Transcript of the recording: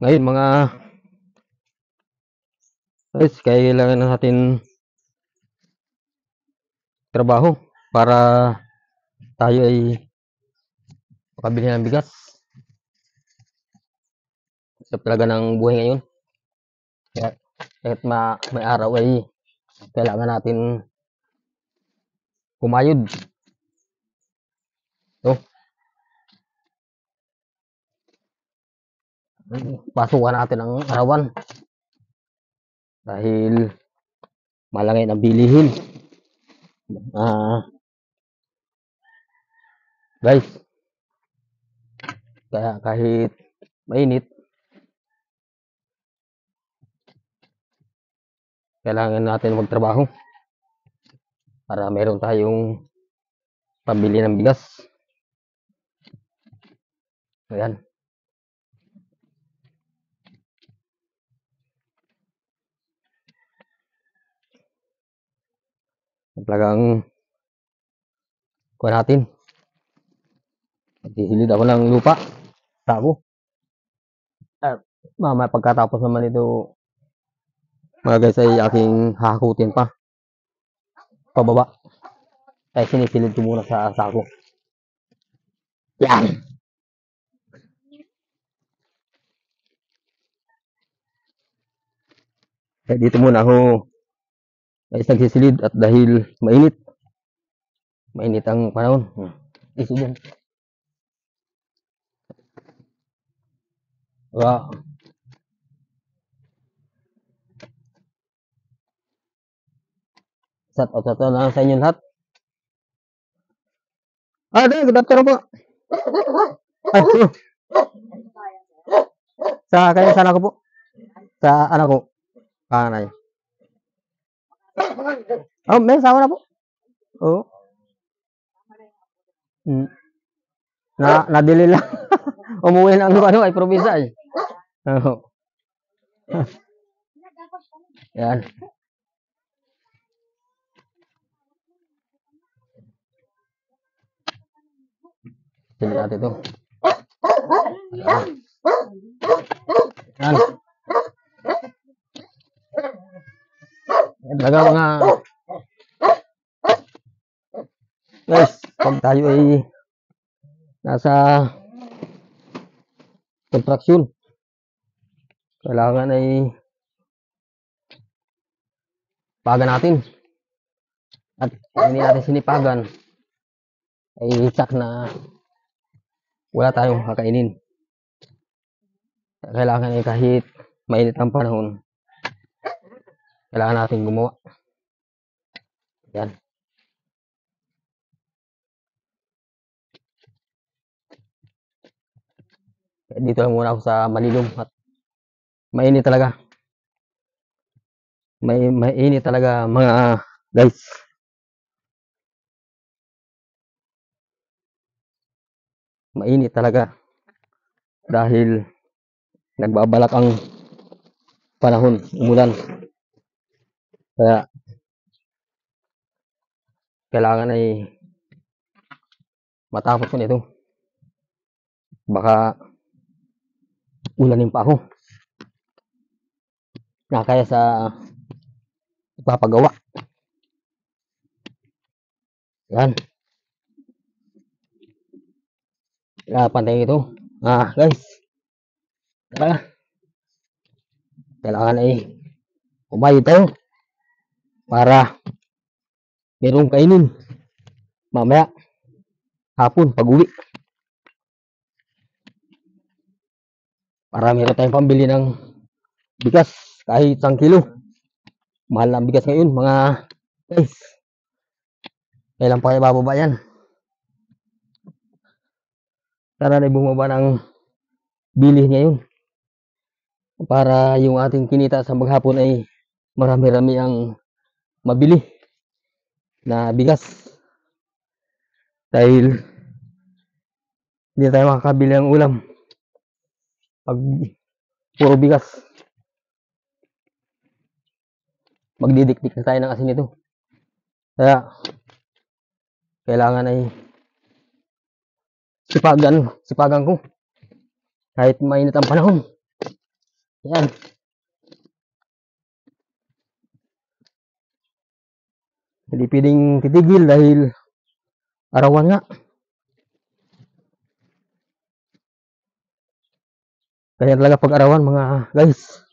Ngayon mga guys, kailangan natin trabaho para tayo ay makabili ng bigas. Sa talaga ng buhay ngayon. Kaya kahit may araw ay kailangan natin kumayod. So, pasukan natin ang arawan dahil malangay ang bilihin. Guys, kaya kahit mainit, kailangan natin magtrabaho para meron tayong pambili ng bigas. Ayan. Talagang kuha natin. Maghihilid ako ng lupa. Tako. At mamaya pagkatapos naman ito, mga guys, ay aking hahakutin pa pababa. Kaya sinisilid ko muna sa sako. Yan. Kaya dito muna ako ay nagsisilid at dahil mainit ang panahon. Iso dyan. Wow. Shout out na sa inyo lahat. Good afternoon po. Ay, sa kanya sana ko po. Sa anak ko. Kanay. Oh, may sawa na po. Oo. Nadili lang. Umuwi ng ano ay probinsya eh. Oo. Yan. Sili natin ito. Yan. Yan. Yan talaga mga guys, pag tayo ay nasa contraction, kailangan ay pagan natin. At hindi natin sinipagan ay tsak na wala tayong kakainin. Kailangan ay kahit mainit ang panahon, kailangan natin gumawa. Yan. Dito lang muna ako sa Malilom at mainit talaga. Mainit talaga mga guys. Mainit talaga dahil nagbabalak ang panahon, umulan. Kaya kailangan ay matapos ko nito. Baka ulanin pa ako. Nakaya sa ipapagawa. Yan. Pantay ito. Guys. Kailangan ay kumayod tayo para merong kainin mamaya hapon pag uwi. Para meron tayong pambili ng bigas kahit 1 kilo. Mahal ang bigas ngayon mga guys. Kailan pa kayo bababa yan? Sana na bumaba ng bili ngayon para yung ating kinita sa maghapon ay marami-rami ang mabili na bigas dahil hindi tayo makakabili ng ulam pag puro bigas. Magdidikdik na tayo ng asin ito. Kaya kailangan ay sipagan ko kahit mainit ang panahon. Yan. Hindi pwedeng titigil dahil arawan nga. Kaya talaga pag arawan mga guys.